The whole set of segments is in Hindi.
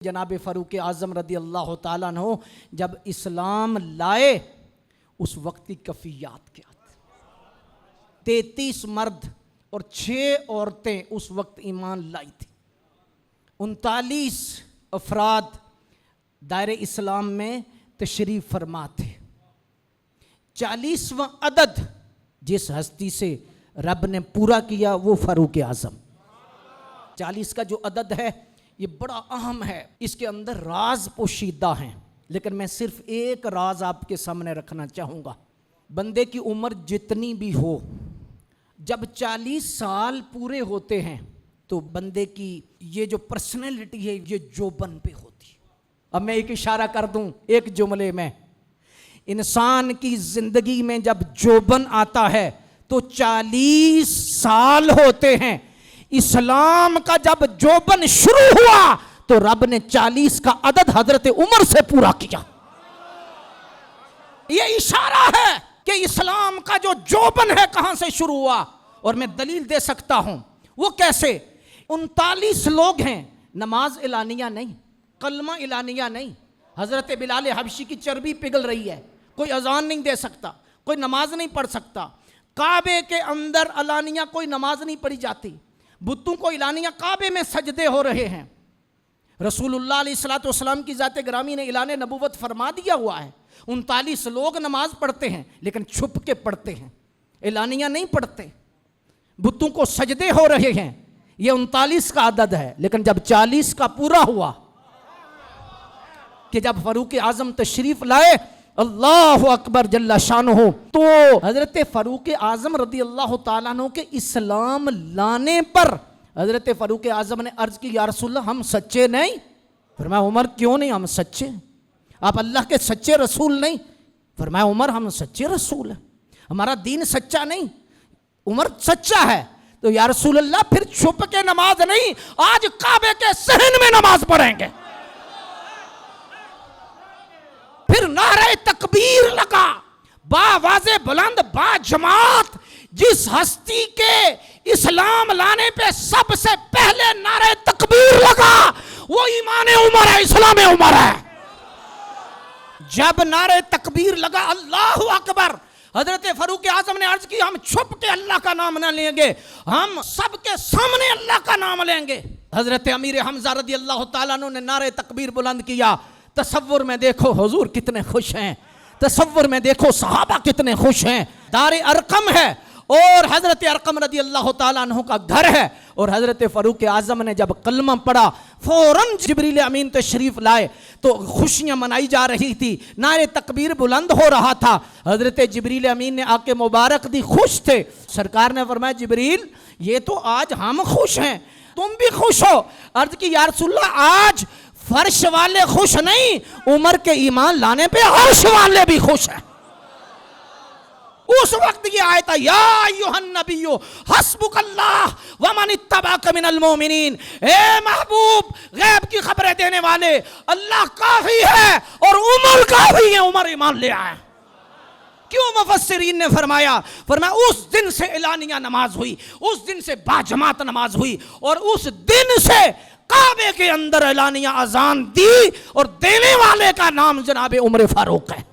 जनाब फ़ारूक आज़म रदी अल्लाह ताला अन्हु जब इस्लाम लाए उस वक्त की कफ़ियात क्या थी। 33 मर्द और 6 औरतें उस वक्त ईमान लाई थी। 39 अफराद दायरे इस्लाम में तशरीफ़ फरमा थे। 40वां अदद जिस हस्ती से रब ने पूरा किया वो फ़ारूक आज़म। 40 का जो अदद है ये बड़ा अहम है, इसके अंदर राज पोशीदा हैं, लेकिन मैं सिर्फ एक राज आपके सामने रखना चाहूँगा। बंदे की उम्र जितनी भी हो, जब 40 साल पूरे होते हैं तो बंदे की ये जो पर्सनैलिटी है ये जोबन पे होती। अब मैं एक इशारा कर दूं एक जुमले में, इंसान की जिंदगी में जब जोबन आता है तो 40 साल होते हैं। इस्लाम का जब जोबन शुरू हुआ तो रब ने 40 का अदद हजरत उमर से पूरा किया। यह इशारा है कि इस्लाम का जो जोबन है कहां से शुरू हुआ, और मैं दलील दे सकता हूं। वो कैसे? 39 लोग हैं, नमाज इलानिया नहीं, कलमा इलानिया नहीं। हजरत बिलाल हबशी की चर्बी पिघल रही है, कोई अजान नहीं दे सकता, कोई नमाज नहीं पढ़ सकता। काबे के अंदर अलानिया कोई नमाज नहीं पढ़ी जाती, बुतों को इलानिया काबे में सजदे हो रहे हैं। रसूलुल्लाह अलैहिस्सलातु वस्सलाम की ज़ाते ग्रामी ने इलाने नबूवत फरमा दिया हुआ है। 39 लोग नमाज पढ़ते हैं लेकिन छुप के पढ़ते हैं, इलानिया नहीं पढ़ते। बुतों को सजदे हो रहे हैं, ये 39 का अदद है। लेकिन जब 40 का पूरा हुआ कि जब फ़ारूक आज़म तशरीफ़ लाए, अल्लाह अकबर जल्ला शानुहु, तो हजरत फ़ारूक आज़म रदी अल्लाह ताला अन्हु के इस्लाम लाने पर हजरत फ़ारूक आज़म ने अर्ज की, या रसूलल्लाह हम सच्चे नहीं। फरमाया उमर क्यों नहीं, हम सच्चे, आप अल्लाह के सच्चे रसूल नहीं। फरमाया उमर हम सच्चे रसूल हैं, हमारा दीन सच्चा नहीं। उमर सच्चा है तो या रसूलल्लाह फिर छुप के नमाज नहीं, आज काबे के सहन में नमाज पढ़ेंगे। फिर नारे तकबीर लगा, बावाज़े बुलंद बा जमात। जिस हस्ती के इस्लाम लाने पे सबसे पहले नारे तकबीर लगा वो ईमान उमर है, इस्लाम उमर है। जब नारे तकबीर लगा, अल्लाहु अकबर, हजरत फ़ारूक आज़म ने अर्ज की, हम छुप के अल्लाह का नाम ना लेंगे, हम सबके सामने अल्लाह का नाम लेंगे। हजरत अमीर हमजा रदी अल्लाह ताला अन्हु ने नारे तकबीर बुलंद किया। तसव्वुर में देखो हुजूर कितने खुश हैं, तसव्वुर में देखो सहाबा कितने खुश हैं। दारे अरकम है और हजरत अरकम रदी अल्लाह ताला अन्हु का घर है, और हजरत फ़ारूक आज़म ने जब कलमा पढ़ा फौरन जिब्रील अमीन तशरीफ़ लाए तो खुशियां मनाई जा रही थी, नारे तकबीर बुलंद हो रहा था। हजरत जिब्रील अमीन ने आके मुबारक दी, खुश थे। सरकार ने फरमाया जिब्रील ये तो आज हम खुश हैं, तुम भी खुश हो। अर्ज की या रसूलल्लाह आज फर्श वाले खुश नहीं, उमर के ईमान लाने पे अर्श वाले भी खुश हैं। उस वक्त ये आयत, या अय्युहन नबिय्यु हस्बुकल्लाह व मन इत्तबाक मिनल मोमिनीन, ए महबूब गैब की खबरें देने वाले, अल्लाह काफी है और उमर काफी है, उमर ईमान ले आए। क्यों? मुफस्सिरीन ने फरमाया उस दिन से एलानिया नमाज हुई, उस दिन से बाजमात नमाज हुई, और उस दिन से काबे के अंदर एलानिया अजान दी, और देने वाले का नाम जनाब उमर फारूक है।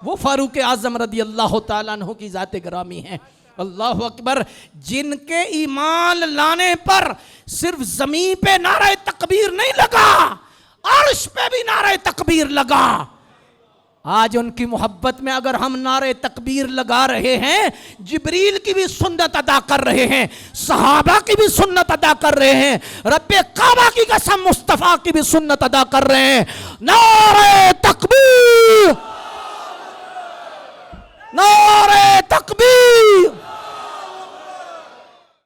वो फ़ारूक आज़म रदी अल्लाह ताला अन्हु की ज़ाते ग्रामी है। अल्लाह अकबर, जिनके ईमान लाने पर सिर्फ ज़मीन पे नारे तकबीर नहीं लगा, अर्श पे भी नारे तकबीर लगा। आज उनकी मोहब्बत में अगर हम नारे तकबीर लगा रहे हैं, जिब्रील की भी सुन्नत अदा कर रहे हैं, सहाबा की भी सुन्नत अदा कर रहे हैं, रब्बे काबा की कसम मुस्तफ़ा की भी सुन्नत अदा कर रहे हैं। नारे तकबीर।